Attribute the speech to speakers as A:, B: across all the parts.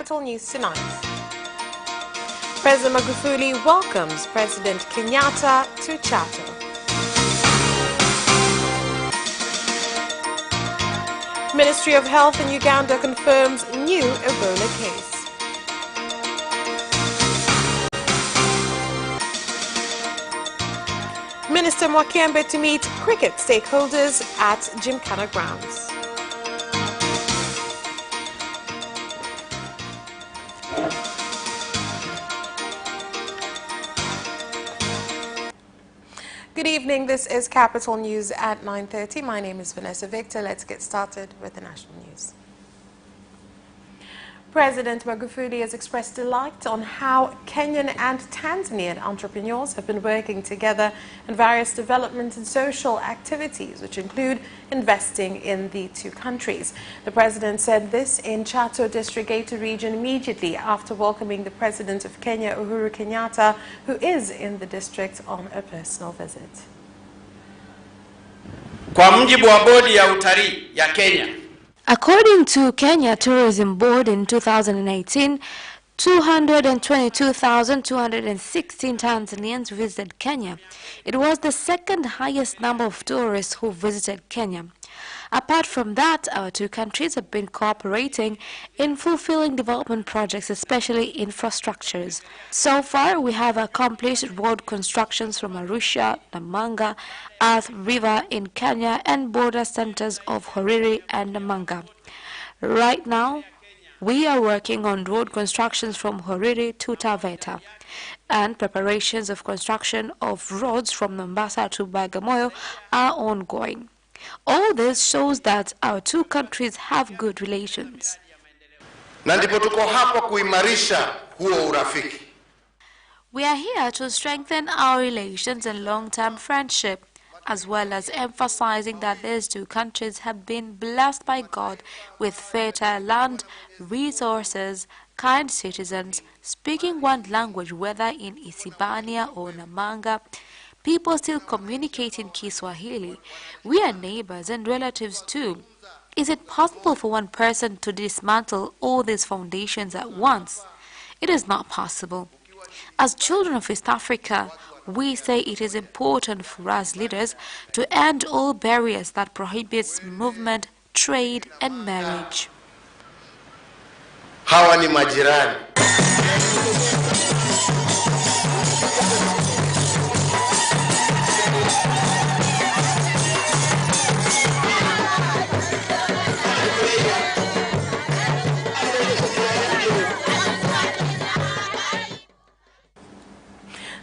A: Capital News tonight. President Magufuli welcomes President Kenyatta to Chato. Ministry of Health in Uganda confirms new Ebola case. Minister Mwakembe to meet cricket stakeholders at Gymkhana grounds. Good evening, this is Capital News at 9:30. My name is Vanessa Victor. Let's get started with the national news. President Magufuli has expressed delight on how Kenyan and Tanzanian entrepreneurs have been working together in various development and social activities, which include investing in the two countries. The president said this in Chato District Gator region immediately after welcoming the president of Kenya, Uhuru Kenyatta, who is in the district on a personal visit.
B: Kwa mujibu wa bodi ya utalii ya Kenya,
C: according to Kenya Tourism Board in 2018, 222,216 Tanzanians visited Kenya. It was the second highest number of tourists who visited Kenya. Apart from that, our two countries have been cooperating in fulfilling development projects, especially infrastructures. So far, we have accomplished road constructions from Arusha, Namanga, Athi River in Kenya, and border centers of Horiri and Namanga. Right now, we are working on road constructions from Horiri to Taveta, and preparations of construction of roads from Mombasa to Bagamoyo are ongoing. All this shows that our two countries have good relations.
D: Na ndipo tuko hapa kuimarisha huo urafiki.
C: We are here to strengthen our relations and long-term friendship, as well as emphasizing that these two countries have been blessed by God with fertile land, resources, kind citizens, speaking one language, whether in Isibania or Namanga. People still communicate in Kiswahili. We are neighbors and relatives too. Is it possible for one person to dismantle all these foundations at once? It is not possible. As children of East Africa, we say it is important for us leaders to end all barriers that prohibits movement, trade, and marriage.
D: Hawa ni majirani.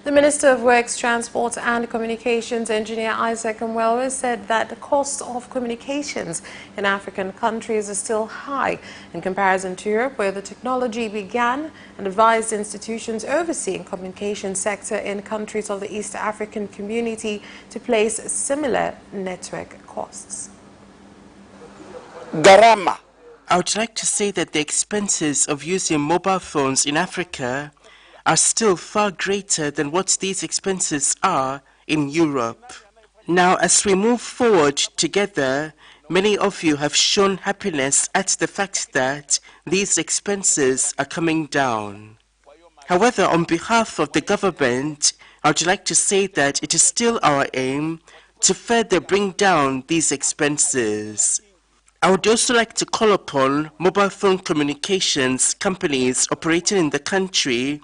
A: The Minister of Works, Transport and Communications, Engineer Isaac Mwelwe, said that the cost of communications in African countries is still high in comparison to Europe, where the technology began, and advised institutions overseeing communication sector in countries of the East African community to place similar network costs.
E: Garama. I would like to say that the expenses of using mobile phones in Africa are still far greater than what these expenses are in Europe. Now, as we move forward together, many of you have shown happiness at the fact that these expenses are coming down. However, on behalf of the government, I would like to say that it is still our aim to further bring down these expenses. I would also like to call upon mobile phone communications companies operating in the country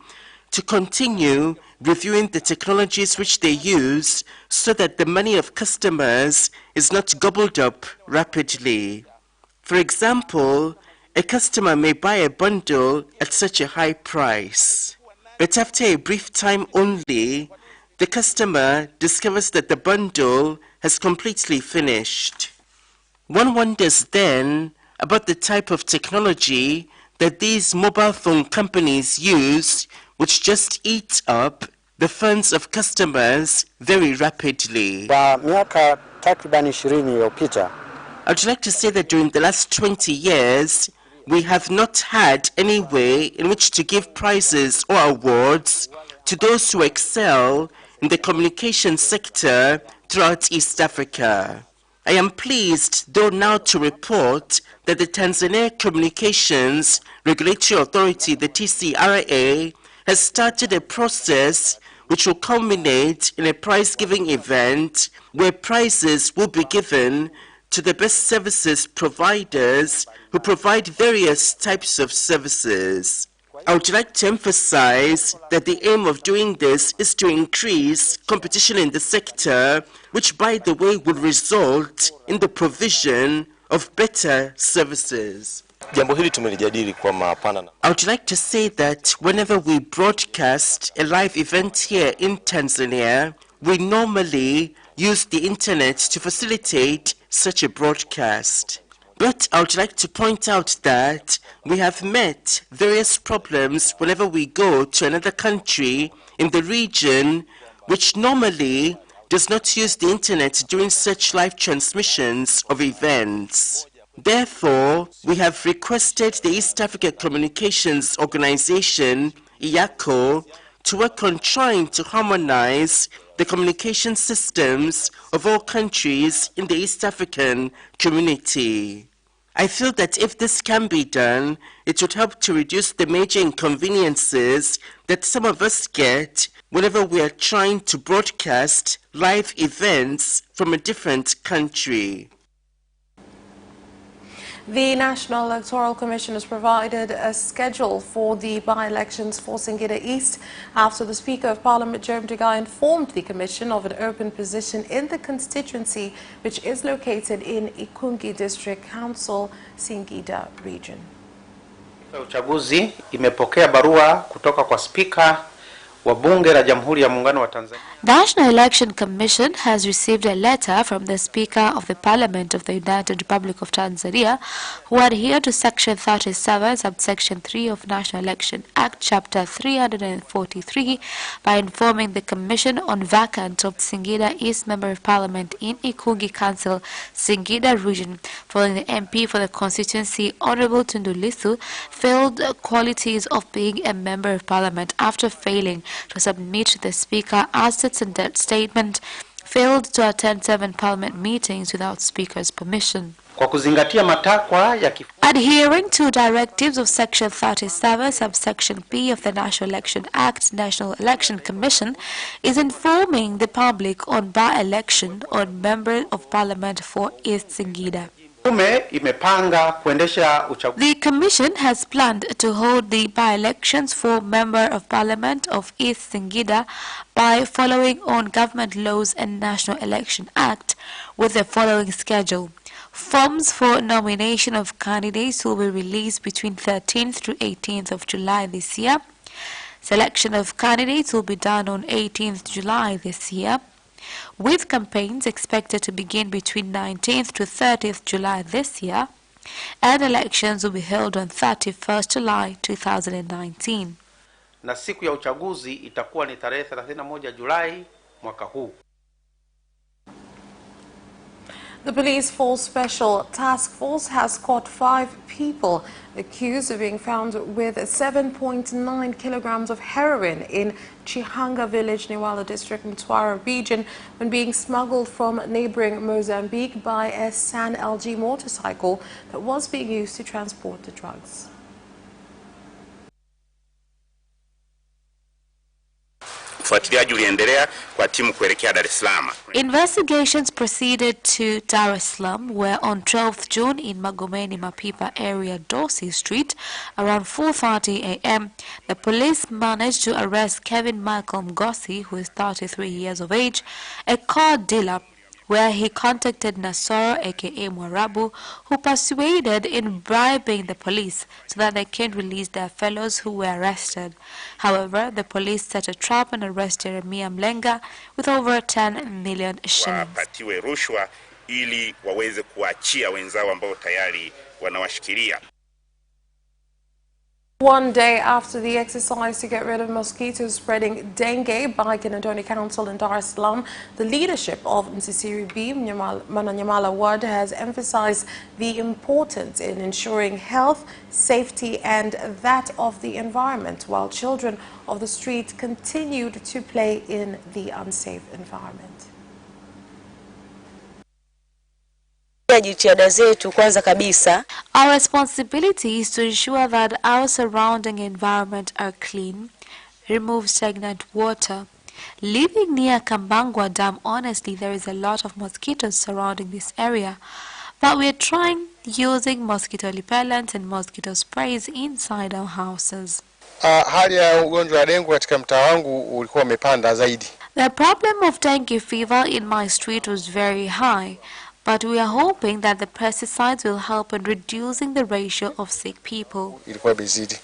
E: to continue reviewing the technologies which they use so that the money of customers is not gobbled up rapidly. For example, a customer may buy a bundle at such a high price, but after a brief time only, the customer discovers that the bundle has completely finished. One wonders then about the type of technology that these mobile phone companies use, which just eat up the funds of customers very rapidly. I would like to say that during the last 20 years, we have not had any way in which to give prizes or awards to those who excel in the communication sector throughout East Africa. I am pleased, though, now to report that the Tanzania Communications Regulatory Authority, the TCRA, has started a process which will culminate in a prize-giving event where prizes will be given to the best services providers who provide various types of services. I would like to emphasize that the aim of doing this is to increase competition in the sector, which, by the way, will result in the provision of better services. I would like to say that whenever we broadcast a live event here in Tanzania, we normally use the internet to facilitate such a broadcast. But I would like to point out that we have met various problems whenever we go to another country in the region which normally does not use the internet during such live transmissions of events. Therefore, we have requested the East Africa Communications Organization, IACO, to work on trying to harmonize the communication systems of all countries in the East African community. I feel that if this can be done, it would help to reduce the major inconveniences that some of us get whenever we are trying to broadcast live events from a different country.
A: The National Electoral Commission has provided a schedule for the by-elections for Singida East after the Speaker of Parliament, Job Ndugai, informed the Commission of an open position in the constituency, which is located in Ikungi District Council, Singida Region.
F: Uchaguzi imepokea barua kutoka kwa Spika wa Bunge la Jamhuri ya Muungano wa Tanzania.
C: National Election Commission has received a letter from the Speaker of the Parliament of the United Republic of Tanzania, who adhered to Section 37, Subsection 3 of National Election Act, Chapter 343, by informing the Commission on vacant of Singida East Member of Parliament in Ikungi Council, Singida Region, following the MP for the constituency, Honorable Tundu Lissu, failed qualities of being a Member of Parliament after failing to submit to the Speaker assets and debt statement, failed to attend 7 Parliament meetings without Speaker's permission. Adhering to directives of Section 37, Subsection P of the National Election Act, National Election Commission is informing the public on by-election on Member of Parliament for East Singida. The Commission has planned to hold the by-elections for Member of Parliament of East Singida by following on Government Laws and National Election Act with the following schedule. Forms for nomination of candidates will be released between 13th to 18th of July this year. Selection of candidates will be done on 18th July this year, with campaigns expected to begin between 19th to 30th July this year, and elections will be held on 31st July 2019.
F: Na siku ya uchaguzi itakuwa ni tarehe 31 Julai mwaka huu.
A: The Police Force Special Task Force has caught 5 people accused of being found with 7.9 kilograms of heroin in Chihanga Village, Newala District, Mtwara Region, when being smuggled from neighboring Mozambique by a San LG motorcycle that was being used to transport the drugs.
C: Investigations proceeded to Dar es Salaam, where on 12th June in Magomeni Mapipa area, Dorsey Street, around 4:30 a.m., the police managed to arrest Kevin Michael Mgosi, who is 33 years of age, a car dealer, where he contacted Nasoro, aka Mwarabu, who persuaded in bribing the police so that they can release their fellows who were arrested. However, the police set a trap and arrested Jeremiah Mlenga with over 10 million shillings.
G: Wapatiwe rushwa ili waweze kuachia wenzao ambao tayari wanawashikilia.
A: One day after the exercise to get rid of mosquitoes spreading dengue by Kinondoni Council in Dar es Salaam, the leadership of Msisiri B, Mananyamala Ward, has emphasized the importance in ensuring health, safety and that of the environment, while children of the street continued to play in the unsafe environment.
H: Jitihada zetu kwanza kabisa.
C: Our responsibility is to ensure that our surrounding environment are clean, remove stagnant water. Living near Kambangwa Dam, honestly, there is a lot of mosquitoes surrounding this area, but we are trying using mosquito repellent and mosquito sprays inside our houses.
D: Hali ya ugonjwa wa dengue katika mtaa wangu ulikuwa umepanda zaidi.
C: The problem of dengue fever in my street was very high, but we are hoping that the pesticides will help in reducing the ratio of sick people.
D: Ilikuwa bizidi.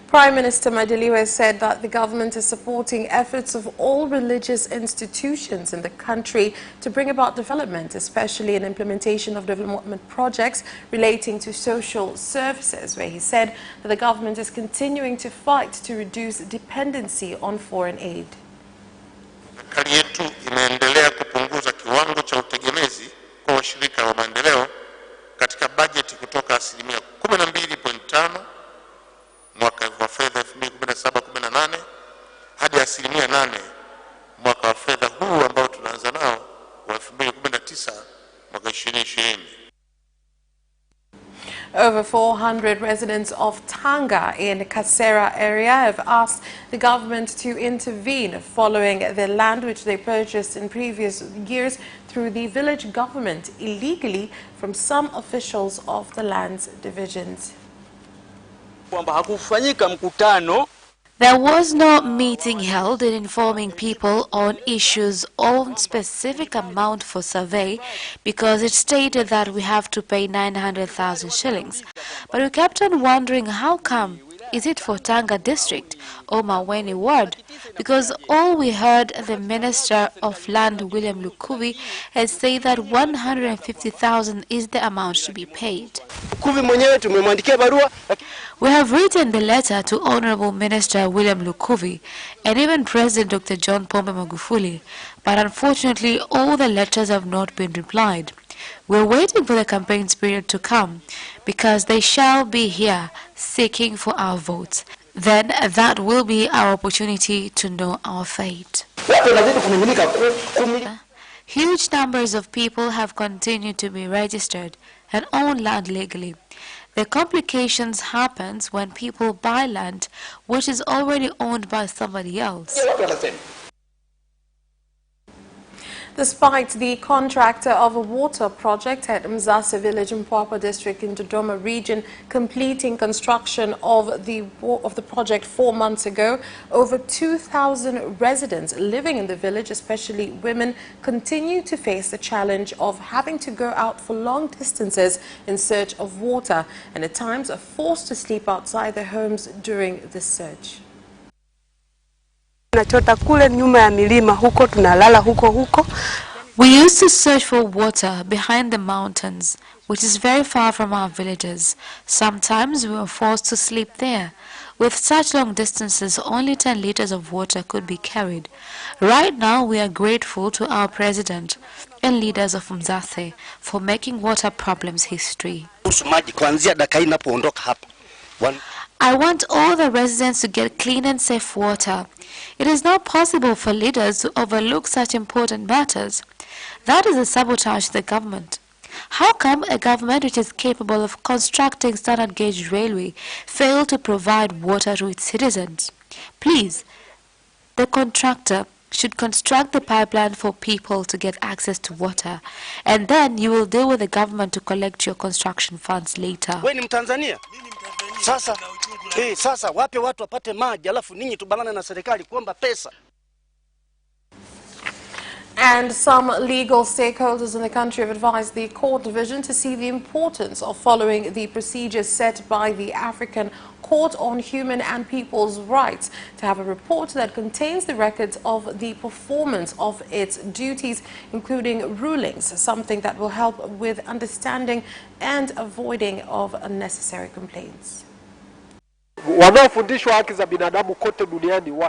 A: Prime Minister Majaliwa said that the government is supporting efforts of all religious institutions in the country to bring about development, especially in implementation of development projects relating to social services, where he said that the government is continuing to fight to reduce dependency on foreign aid.
D: Serikali yetu imeendelea kupunguza kiwango cha utegemezi kwa washirika wa maendeleo katika bajeti kutoka 12.5 mwaka wa fedha 2017-18 hadi 8% mwaka wa fedha huu ambao tunaanza nao wa 2019 mwaka 2020.
A: Over 400 residents of Tanga in Kasera area have asked the government to intervene following the land which they purchased in previous years through the village government illegally from some officials of the land's divisions.
C: There was no meeting held in informing people on issues on specific amount for survey because it stated that we have to pay 900,000 shillings. But we kept on wondering how come. Is it for Tanga district or Maweni ward? Because all we heard the Minister of Land, William Lukuvi, has said that 150,000 is the amount to be paid. We have written the letter to Honorable Minister William Lukuvi and even President Dr. John Pombe Magufuli, but unfortunately all the letters have not been replied. We're waiting for the campaign period to come because they shall be here seeking for our votes. Then that will be our opportunity to know our fate. Huge numbers of people have continued to be registered and own land legally. The complications happens when people buy land which is already owned by somebody else.
A: Despite the contractor of a water project at Mzase village in Mpwapwa district in Dodoma region completing construction of the project 4 months ago, over 2,000 residents living in the village, especially women, continue to face the challenge of having to go out for long distances in search of water and at times are forced to sleep outside their homes during this search.
C: We used to search for water behind the mountains, which is very far from our villages. Sometimes we were forced to sleep there. With such long distances, only 10 liters of water could be carried. Right now, we are grateful to our president and leaders of Mzase for making water problems history. I want all the residents to get clean and safe water. It is not possible for leaders to overlook such important matters. That is a sabotage to the government. How come a government which is capable of constructing standard gauge railway failed to provide water to its citizens? Please, the contractor should construct the pipeline for people to get access to water, and then you will deal with the government to collect your construction funds later.
A: And some legal stakeholders in the country have advised the court division to see the importance of following the procedures set by the African Court on Human and People's Rights to have a report that contains the records of the performance of its duties, including rulings, something that will help with understanding and avoiding of unnecessary complaints.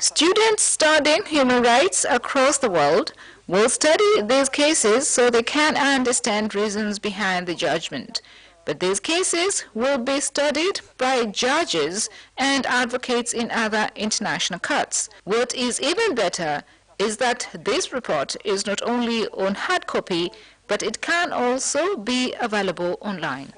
I: Students studying human rights across the world will study these cases so they can understand reasons behind the judgment. But these cases will be studied by judges and advocates in other international courts. What is even better is that this report is not only on hard copy, but it can also be available online.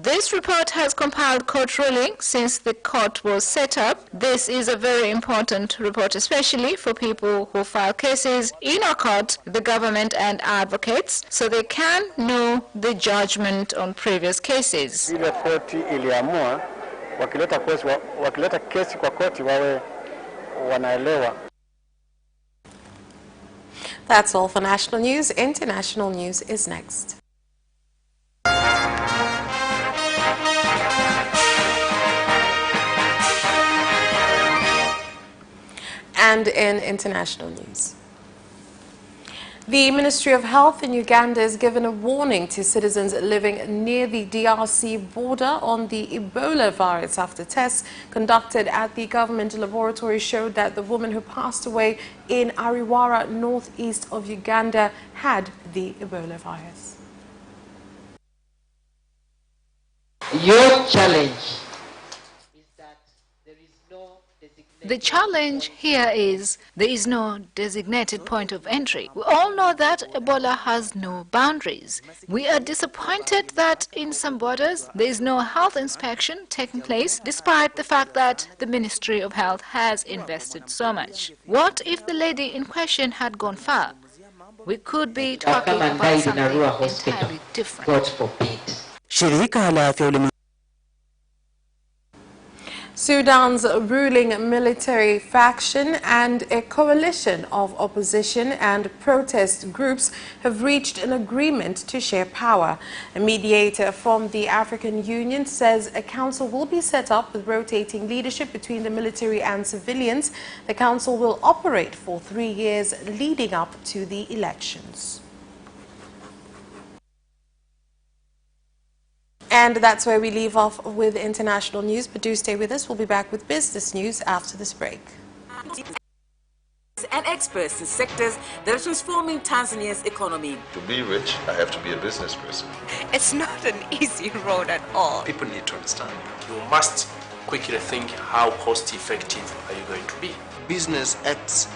I: This report has compiled court ruling since the court was set up. This is a very important report, especially for people who file cases in our court, the government and advocates, so they can know the judgment on previous cases.
J: Ile koti iliamua wakileta kesi kwa koti wawe wanaelewa.
A: That's all for national news. International news is next. And in international news, the Ministry of Health in Uganda has given a warning to citizens living near the DRC border on the Ebola virus after tests conducted at the government laboratory showed that the woman who passed away in Ariwara, northeast of Uganda, had the Ebola virus.
K: Your challenge.
I: The challenge here is there is no designated point of entry. We all know that Ebola has no boundaries. We are disappointed that in some borders there is no health inspection taking place, despite the fact that the Ministry of Health has invested so much. What if the lady in question had gone far? We could be talking about something entirely different.
K: God forbid.
E: Shirika la Afya Ulimwenguni.
A: Sudan's ruling military faction and a coalition of opposition and protest groups have reached an agreement to share power. A mediator from the African Union says a council will be set up with rotating leadership between the military and civilians. The council will operate for 3 years leading up to the elections. And that's where we leave off with international news, but do stay with us. We'll be back with business news after this break.
L: And experts in sectors that are transforming Tanzania's economy.
M: To be rich, I have to be a business person.
N: It's not an easy road at all.
M: People need to understand.
O: You must quickly think, how cost effective are you going to be?
P: Business acts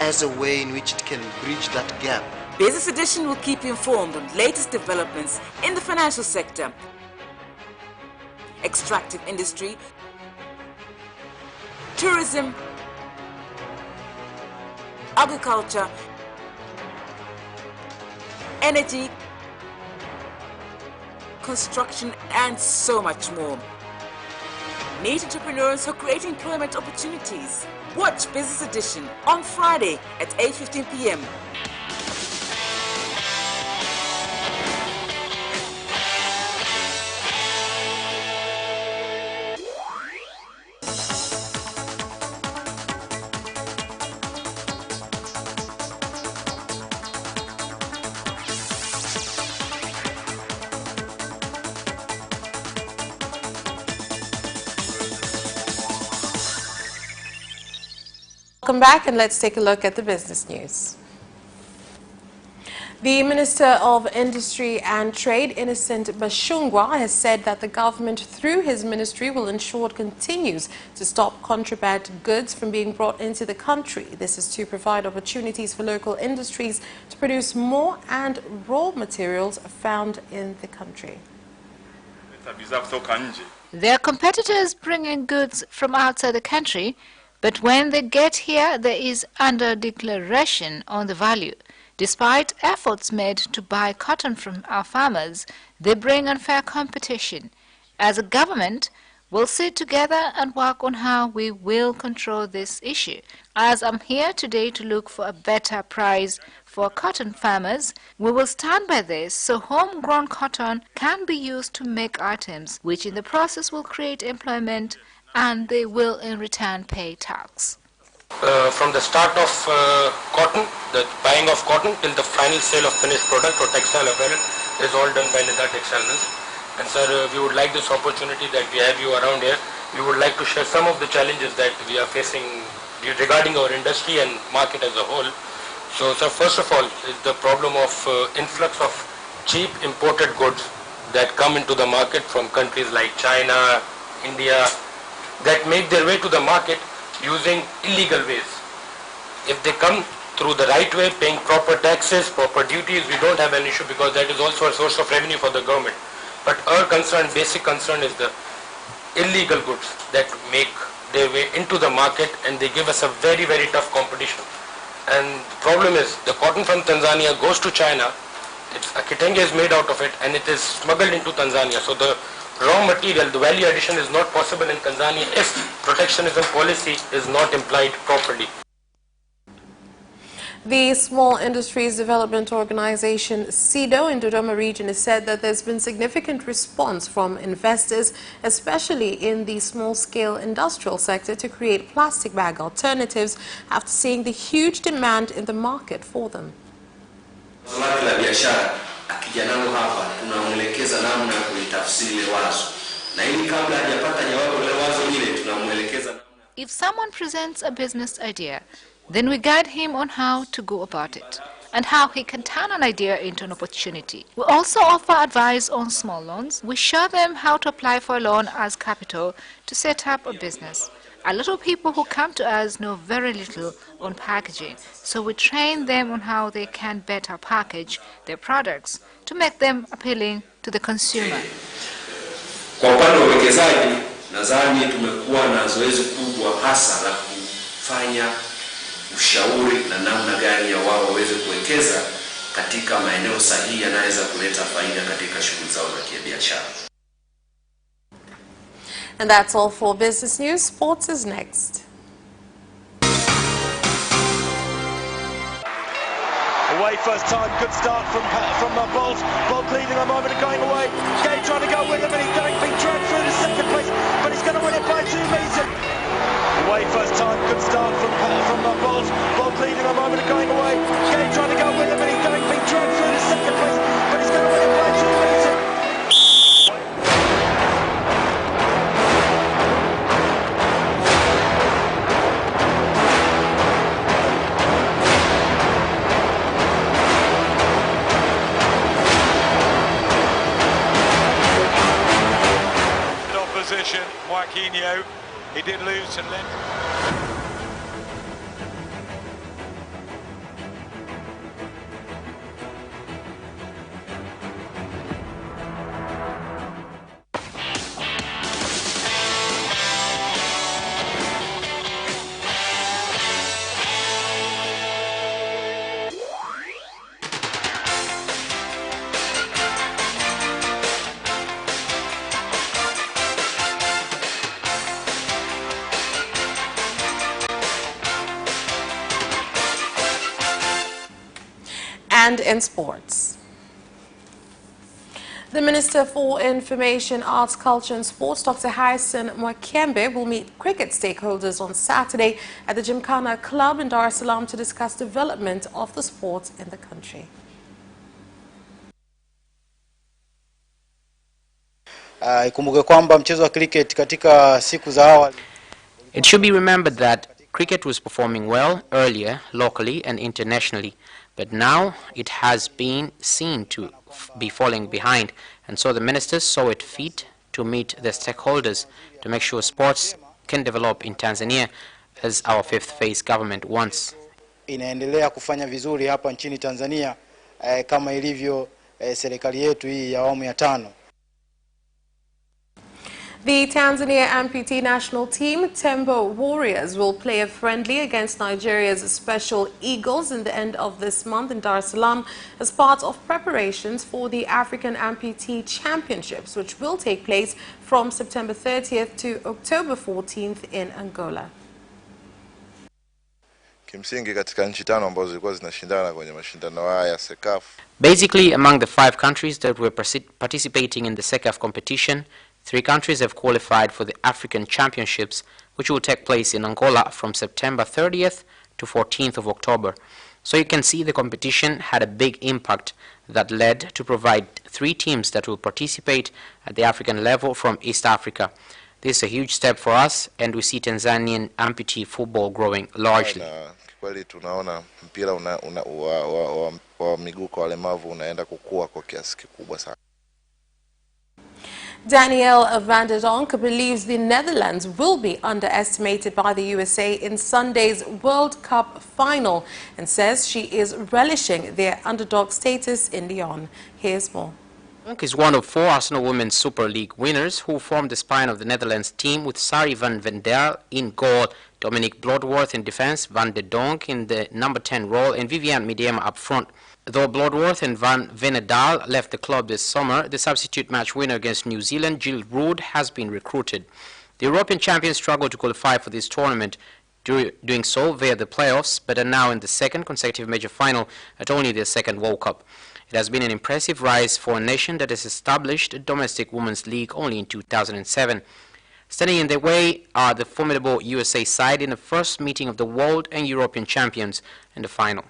P: as a way in which it can bridge that gap.
L: Business Edition will keep you informed on latest developments in the financial sector, extractive industry, tourism, agriculture, energy, construction, and so much more. Meet entrepreneurs who create employment opportunities. Watch Business Edition on Friday at 8:15 p.m.
A: Welcome back, and let's take a look at the business news. The Minister of Industry and Trade, Innocent Bashungwa, has said that the government, through his ministry, will ensure it continues to stop contraband goods from being brought into the country. This is to provide opportunities for local industries to produce more and raw materials found in the country.
I: Their competitors bring in goods from outside the country, but when they get here, there is under-declaration on the value. Despite efforts made to buy cotton from our farmers, they bring unfair competition. As a government, we'll sit together and work on how we will control this issue. As I'm here today to look for a better price for cotton farmers, we will stand by this so homegrown cotton can be used to make items, which in the process will create employment, and they will in return pay tax.
O: From the start of cotton, the buying of cotton, till the final sale of finished product or textile apparel is all done by Nida Textile Mills. And sir, we would like this opportunity that we have you around here. We would like to share some of the challenges that we are facing regarding our industry and market as a whole. So sir, first of all, is the problem of influx of cheap imported goods that come into the market from countries like China, India, that make their way to the market using illegal ways. If they come through the right way, paying proper taxes, proper duties, we don't have an issue because that is also a source of revenue for the government. But our concern, basic concern, is the illegal goods that make their way into the market and they give us a very, very tough competition. And the problem is the cotton from Tanzania goes to China, a kitenge is made out of it and it is smuggled into Tanzania. So the raw material, the value addition is not possible in Tanzania if protectionism policy is not applied properly.
A: The Small Industries Development Organization, SIDO, in Dodoma region has said that there's been significant response from investors, especially in the small-scale industrial sector, to create plastic bag alternatives after seeing the huge demand in the market for them.
I: If someone presents a business idea, then we guide him on how to go about it and how he can turn an idea into an opportunity. We also offer advice on small loans. We show them how to apply for a loan as capital to set up a business. A lot of people who come to us know very little on packaging, so we train them on how they can better package their products to make them appealing to the consumer.
Q: Kwa upande wa uwekezaji, nadhani tumekuwa na zoezi kubwa hasa la kufanya ushauri na namna gani ya wao waweze kuwekeza katika maeneo sahihi yanaweza kuleta faida katika shughuli zao za kibiashara.
A: And that's all for business news. Sports is next.
R: Away first time, good start from Bolt. Bolt leading the moment and going away. Gay trying to go with him and he's being dragged through to second place, but he's going to win it by 2 meters. Away first time, good start from Bolt. Bolt leading the moment and going away. Gay trying to go with him and he's being dragged through to second place, but he's going to win it by 2 meters. Joaquinho, he did lose some length.
A: And in sports. The Minister for Information, Arts, Culture and Sports, Dr. Harrison Mwakembe, will meet cricket stakeholders on Saturday at the Gymkhana Club in Dar es Salaam to discuss development of the sport in the country.
S: Ikumbuke kwamba mchezo wa cricket katika siku za awali.
F: It should be remembered that cricket was performing well earlier locally and internationally, but now it has been seen to be falling behind, and so the ministers saw it fit to meet the stakeholders to make sure sports can develop in Tanzania as our fifth phase government wants.
S: Inaendelea kufanya vizuri hapa nchini Tanzania kama ilivyo serikali yetu hii ya awamu ya 5.
A: The Tanzania amputee national team, Tembo Warriors, will play a friendly against Nigeria's Special Eagles in the end of this month in Dar es Salaam as part of preparations for the African Amputee Championships, which will take place from September 30th to October 14th in Angola.
M: Kimsingi katika nchi 5 ambazo zilikuwa zinashindana kwenye mashindano haya ya SECAF.
F: Basically, among the 5 countries that were participating in the SECAF competition, 3 countries have qualified for the African Championships, which will take place in Angola from September 30th to 14th of October. So you can see the competition had a big impact that led to provide 3 teams that will participate at the African level from East Africa. This is a huge step for us, and we see Tanzanian amputee football growing largely.
M: Kweli tunaona mpira wa miguu kwa walemavu unaenda kukua kwa kiasi kikubwa sana.
A: Daniel van der Donk believes the Netherlands will be underestimated by the USA in Sunday's World Cup final and says she is relishing their underdog status in Lyon. Here's more.
F: Donk is one of 4 Arsenal Women's Super League winners who formed the spine of the Netherlands team, with Sari van Vendel in goal, Dominique Bloodworth in defense, Van der Donk in the number 10 role, and Viviane Miedema up front. Though Bloodworth and Van Venedal left the club this summer, the substitute match winner against New Zealand, Jill Rood, has been recruited. The European champions struggled to qualify for this tournament, doing so via the playoffs, but are now in the second consecutive major final at only their second World Cup. It has been an impressive rise for a nation that has established a domestic women's league only in 2007. Standing in their way are the formidable USA side in the first meeting of the world and European champions in the final.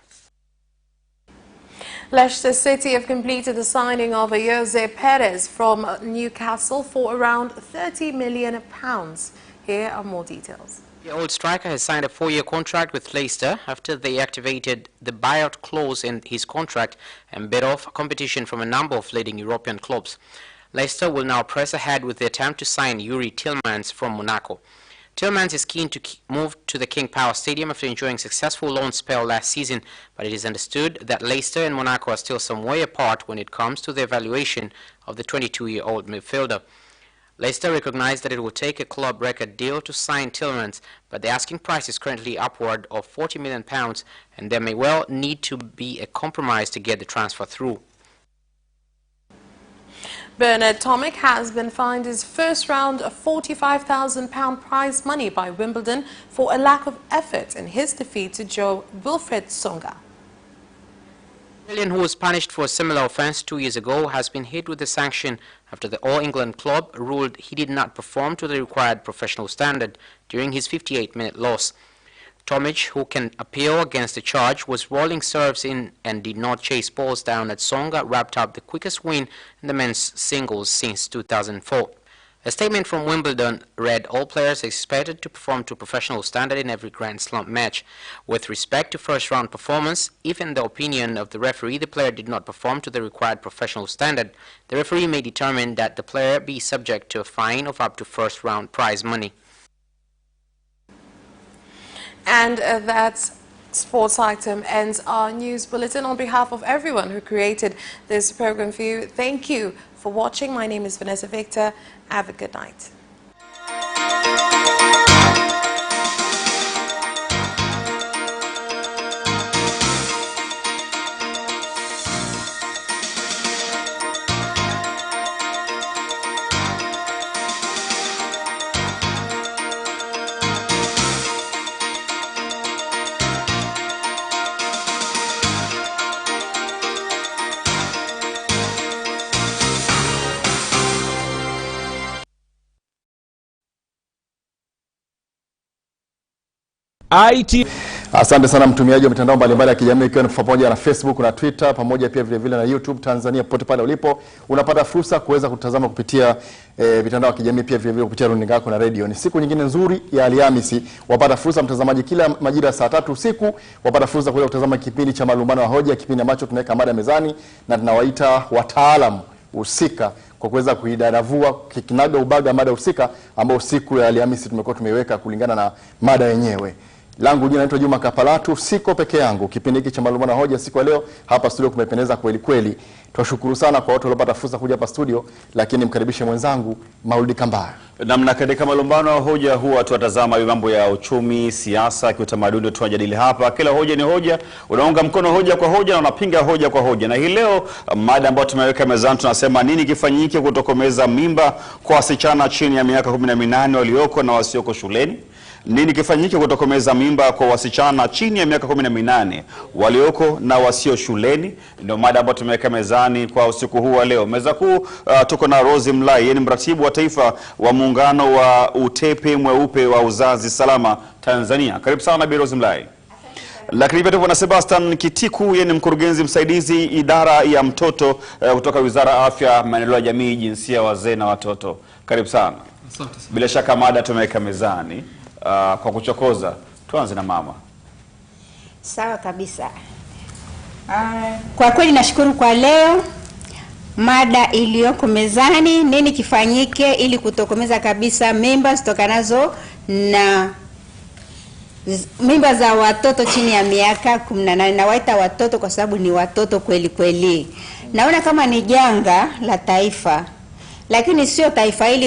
A: Leicester City have completed the signing of Jose Perez from Newcastle for around £30 million. Here are more details.
F: The old striker has signed a 4-year contract with Leicester after they activated the buyout clause in his contract and bid off competition from a number of leading European clubs. Leicester will now press ahead with the attempt to sign Yuri Tillmans from Monaco. Tillmans is keen to move to the King Power Stadium after enjoying a successful loan spell last season, but it is understood that Leicester and Monaco are still some way apart when it comes to the evaluation of the 22-year-old midfielder. Leicester recognized that it will take a club record deal to sign Tillmans, but the asking price is currently upward of £40 million, and there may well need to be a compromise to get the transfer through.
A: Bernard Tomic has been fined his first round of £45,000 prize money by Wimbledon for a lack of effort in his defeat to Joe Wilfred Tsonga.
F: The Brazilian, who was punished for a similar offense 2 years ago, has been hit with a sanction after the All England club ruled he did not perform to the required professional standard during his 58-minute loss. Tomic, who can appeal against the charge, was rolling serves in and did not chase balls down at Tsonga, wrapped up the quickest win in the men's singles since 2004. A statement from Wimbledon read, "All players are expected to perform to professional standard in every Grand Slam match. With respect to first-round performance, if in the opinion of the referee the player did not perform to the required professional standard, the referee may determine that the player be subject to a fine of up to first-round prize money."
A: And that sports item ends our news bulletin. On behalf of everyone who created this program for you, thank you for watching. My name is Vanessa Victor. Have a good night.
T: Asante sana mtumiaji wa mitandao mbalimbali ya kijamii, ikiwa ni pamoja na Facebook na Twitter, pamoja pia vile vile na YouTube Tanzania. Popote pale ulipo unapata fursa kuweza kutazama kupitia mitandao ya kijamii, pia vile vile kupitia runinga yako na radio. Ni siku nyingine nzuri ya Alhamisi, wapata fursa mtazamaji, kila majira saa 3 usiku wapata fursa kuweza kutazama kipindi cha malumbano ya hoja, kipindi ambacho tunaweka mada mezani na tunawaita wataalamu husika kwa kuweza kuidadavua kinaga ubaga mada husika ambao siku ya Alhamisi tumekuwa tumeiweka kulingana na mada yenyewe. Langu jina naitwa Juma Kapalatu, siko peke yangu. Kipindi hiki cha malumbano ya hoja siku ya leo hapa studio kumependeza kweli kweli. Tunashukuru sana kwa watu waliopata fursa kuja hapa studio, lakini mkaribishe mwenzangu Maulidi Kambaya.
U: Namna katika malumbano ya hoja huwa tuwatazama mambo ya uchumi, siasa, kiutamaduni, tunajadili hapa. Kila hoja ni hoja, unaunga mkono hoja kwa hoja na unapinga hoja kwa hoja. Na hii leo mada ambayo tumeweka mezani tunasema nini kifanyike kutokomeza mimba kwa wasichana chini ya miaka 18 walioko na wasioko shuleni? Nini kifanyike kutokomeza mimba kwa wasichana chini ya miaka 18 walioko na wasio shuleni? Ndio mada ambayo tumeweka mezani kwa usiku huu wa leo. Meza kuu tuko na Rose Mlai, yeye ni mratibu wa taifa wa muungano wa utepe mweupe wa uzazi salama Tanzania. Karibu sana Bi Rose Mlai. Lakini pia tuko na Sebastian Kitiku, yeye ni mkurugenzi msaidizi idara ya mtoto kutoka Wizara ya Afya, Maendeleo ya Jamii, Jinsia, Wazee na Watoto. Karibu sana.
V: Asante sana.
U: Bila shaka mada tumeweka mezani. Kwa kuchokoza, tuanze na mama.
W: Sawa kabisa. Kwa kweli nashukuru kwa leo.
B: mada iliyoko mezani, nini kifanyike ili kutokomeza kabisa mimba zitokanazo na mimba za watoto chini ya miaka 18. Na waita watoto kwa sababu ni watoto kweli kweli. Naona kama ni janga la taifa, lakini sio taifa hili